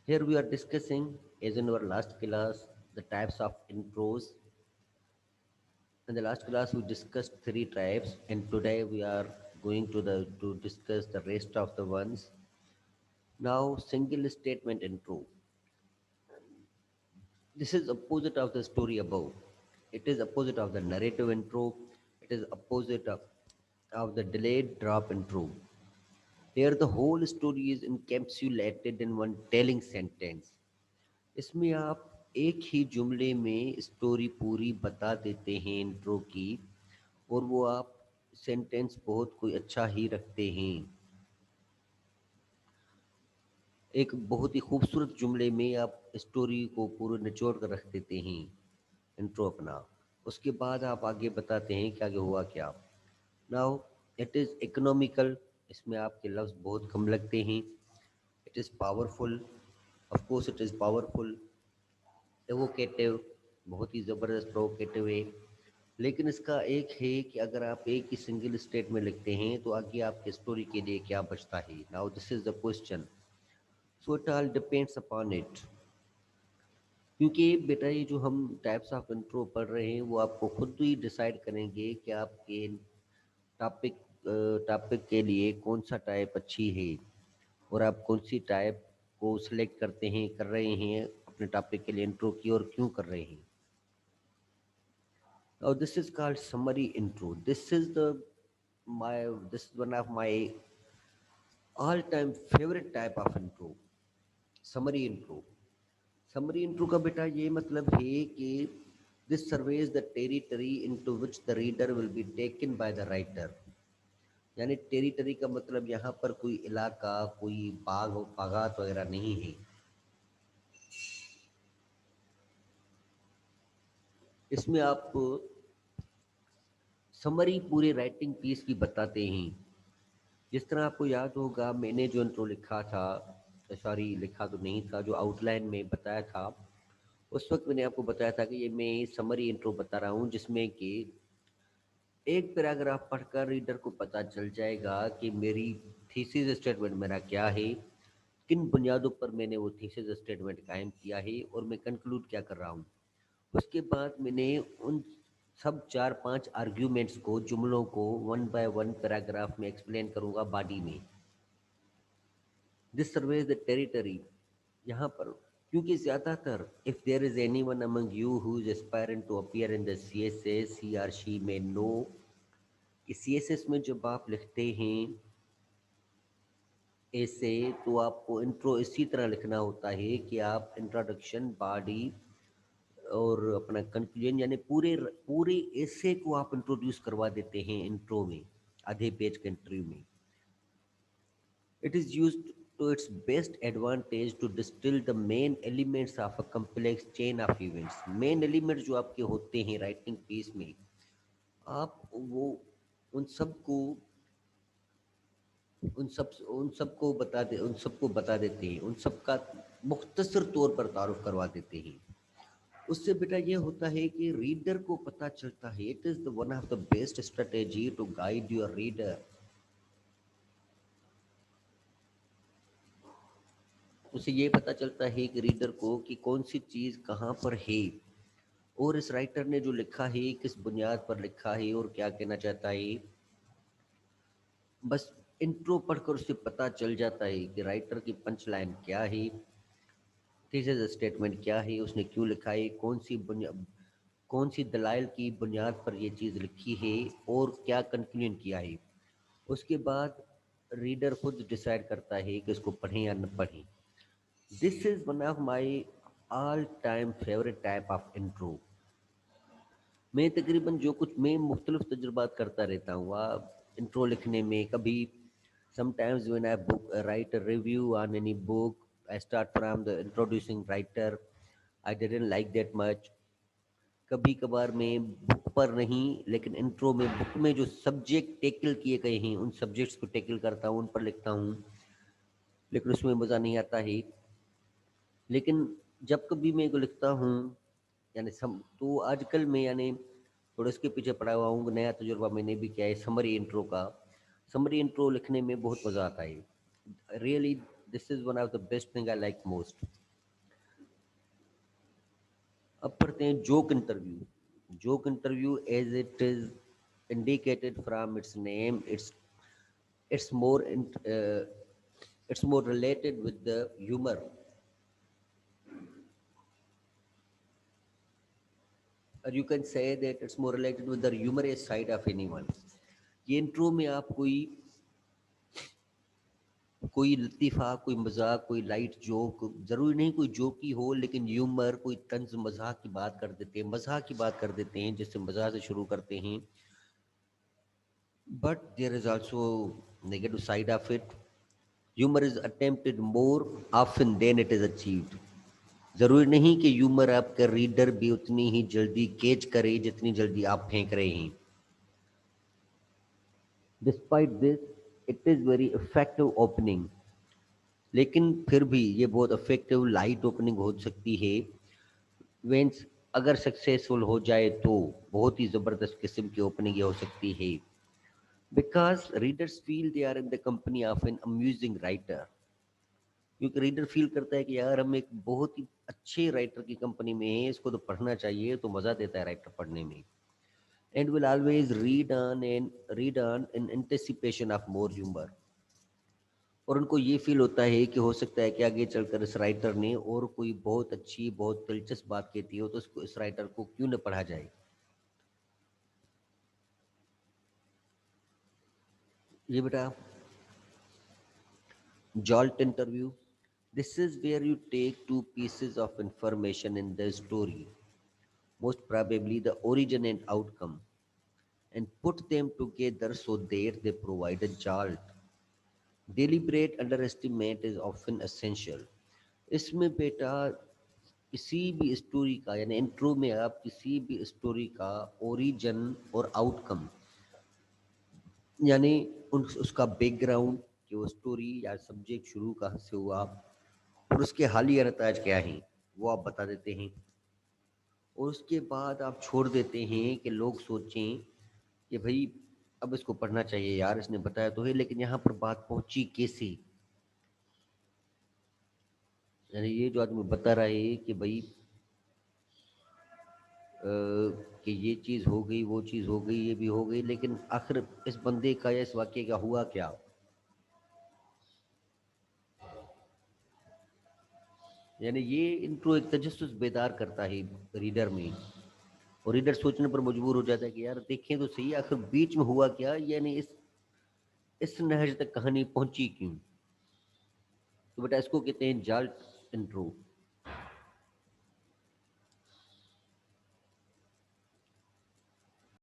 Here we are discussing, as in our last class, the types of intros. In the last class, we discussed three types, and today we are going to discuss the rest of the ones. Now, single statement intro. This is opposite of the story above. It is opposite of the narrative intro. It is opposite of the delayed drop intro. Here, the whole story is encapsulated in one telling sentence. इसमें आप एक ही जुमले में story पूरी बता देते हैं intro की, और वो आप सेंटेंस बहुत कोई अच्छा ही रखते हैं। एक बहुत ही खूबसूरत जुमले में आप स्टोरी को पूरे निचोड़ कर रख देते हैं इंट्रो अपना। उसके बाद आप आगे बताते हैं कि आगे हुआ क्या। नाउ इट इज़ इकोनॉमिकल, इसमें आपके लफ्ज़ बहुत कम लगते हैं। It is powerful, of course it is powerful. Evocative, बहुत ही ज़बरदस्त प्रोवोकेटिव है। लेकिन इसका एक है कि अगर आप एक ही सिंगल स्टेट में लिखते हैं तो आगे आपके स्टोरी के लिए क्या बचता है। Now this is the question, so it all depends upon it. क्योंकि बेटा ये जो हम टाइप्स ऑफ इंट्रो पढ़ रहे हैं वो आपको खुद ही डिसाइड करेंगे कि आपके टॉपिक टॉपिक के लिए कौन सा टाइप अच्छी है, और आप कौन सी टाइप को सिलेक्ट करते हैं, कर रहे हैं अपने टॉपिक के लिए इंट्रो की, और क्यों कर रहे हैं। Now this is called summary intro. My this is one of my all-time favorite type of intro. Summary intro. Summary intro का बेटा ये मतलब है कि this surveys the territory into which the reader will be taken by the writer. यानी territory का मतलब यहाँ पर कोई इलाका, कोई बाग बागात वगैरह नहीं है। इसमें आप समरी पूरे राइटिंग पीस की बताते हैं। जिस तरह आपको याद होगा मैंने जो इंट्रो लिखा था, सॉरी लिखा तो नहीं था, जो आउटलाइन में बताया था, उस वक्त मैंने आपको बताया था कि ये मैं समरी इंट्रो बता रहा हूँ, जिसमें कि एक पैराग्राफ पढ़कर रीडर को पता चल जाएगा कि मेरी थीसिस स्टेटमेंट मेरा क्या है, किन बुनियादों पर मैंने वो थीसिस स्टेटमेंट कायम किया है, और मैं कंक्लूड क्या कर रहा हूँ। उसके बाद मैंने उन सब चार पांच आर्ग्यूमेंट्स को, जुमलों को वन बाय वन पैराग्राफ में एक्सप्लेन करूँगा बॉडी में। This serves the territory. यहाँ पर क्योंकि ज़्यादातर if there is any one among you who is aspirant to appear in the C S S, he or she may know कि C S S में जब आप लिखते हैं ऐसे, तो आपको इंट्रो इसी तरह लिखना होता है कि आप इंट्रोडक्शन, बॉडी और अपना कंक्लूजन, यानी पूरे पूरे ऐसे को आप इंट्रोड्यूस करवा देते हैं इंट्रो में, आधे पेज के इंटरव्यू में। It is used to its best advantage to distill the main elements of a complex chain of events. Main element जो आपके होते हैं राइटिंग पीस में, आप वो उन सबको उन सबको बता देते हैं, उन सब का मुख्तसर तौर पर तारुफ करवा देते हैं। उससे बेटा ये होता है कि रीडर को पता चलता है, it is the one of the best strategy to guide your reader. उसे ये पता चलता है कि रीडर को कि कौन सी चीज़ कहाँ पर है, और इस राइटर ने जो लिखा है किस बुनियाद पर लिखा है और क्या कहना चाहता है। बस इंट्रो पढ़कर उसे पता चल जाता है कि राइटर की पंच लाइन क्या है, थीसिस स्टेटमेंट क्या है, उसने क्यों लिखा है, कौन सी दलाइल की बुनियाद पर ये चीज़ लिखी है, और क्या कंक्लूजन किया है। उसके बाद रीडर खुद डिसाइड करता है कि इसको पढ़ें या न पढ़ें। This is one of my all time favourite type of intro. मैं तकरीबन जो कुछ मैं मुख्तलिफ तजुर्बात करता रहता हूँ इंट्रो लिखने में। कभी sometimes when I book right a review on any book, I start from the introducing writer, I didn't like that much. कभी कभार मैं बुक पर नहीं, लेकिन इंट्रो में बुक में जो सब्जेक्ट टेकल किए गए हैं उन सब्जेक्ट्स को टेकल करता हूँ, उन पर लिखता हूँ, लेकिन उसमें मज़ा नहीं आता है। लेकिन जब कभी मैं को लिखता हूँ, यानी सम तो आजकल मैं यानी थोड़ा इसके पीछे पड़ा हुआ हूँ। नया तजुर्बा मैंने भी किया है समरी इंट्रो का। समरी इंट्रो लिखने में बहुत मज़ा आता है, really. This is one of the best thing I like most. अब पढ़ते हैं joke interview. Joke interview, as it is indicated from its name, it's more it's more related with the humor, or you can say that it's more related with the humorous side of anyone. ये intro में आप कोई लतीफ़ा, कोई मज़ाक, कोई light joke, ज़रूरी नहीं कोई जोक ही हो, लेकिन ह्यूमर, कोई तंज़ मज़ाक की बात कर देते हैं, मज़ाक की बात कर देते हैं, जैसे मज़ाक से शुरू करते हैं। But there is also negative side of it. Humour is attempted more often than it is achieved. ज़रूरी नहीं कि ह्यूमर आपका रीडर भी उतनी ही जल्दी कैच करे जितनी जल्दी आप फेंक रहे हैं। Despite this, it is very effective opening, लेकिन फिर भी ये बहुत इफेक्टिव लाइट ओपनिंग हो सकती है। वेंस अगर सक्सेसफुल हो जाए तो बहुत ही ज़बरदस्त किस्म की ओपनिंग ये हो सकती है, because readers feel they are in the company of an amusing writer. क्योंकि रीडर फील करता है कि यार हम एक बहुत ही अच्छे राइटर की कंपनी में हैं, इसको तो पढ़ना चाहिए, तो मज़ा देता है राइटर पढ़ने में। And will always read on in anticipation of more humour. और उनको ये फील होता है कि हो सकता है कि आगे चलकर इस राइटर ने और कोई बहुत अच्छी, बहुत दिलचस्प बात कहती हो, तो इसको, इस राइटर को क्यों न पढ़ा जाए। ये बेटा jolt interview, this is where you take two pieces of information in the story, most probably the origin and outcome, and put them together so that they provide a jolt. Deliberate underestimate is often essential. इसमें बेटा किसी भी story का, यानी intro में आप किसी भी स्टोरी का ओरिजिन और आउटकम, यानी उसका बैकग्राउंड, कि वो स्टोरी या सब्जेक्ट शुरू कहाँ से हुआ और उसके हालिया नताज क्या हैं, वो आप बता देते हैं। और उसके बाद आप छोड़ देते हैं कि लोग सोचें कि भाई अब इसको पढ़ना चाहिए यार, इसने बताया तो है, लेकिन यहाँ पर बात पहुंची कैसे। यानी ये जो आदमी बता रहा है कि भाई कि ये चीज़ हो गई, वो चीज़ हो गई, ये भी हो गई, लेकिन आखिर इस बंदे का या इस वाक्य का हुआ क्या। यानी ये इंट्रो एक तजस्सुस बेदार करता है रीडर में, और रीडर सोचने पर मजबूर हो जाता है कि यार देखें तो सही आखिर बीच में हुआ क्या, यानी इस नहज तक कहानी पहुंची क्यों। तो बेटा इसको कहते हैं जाल्ट इंट्रो।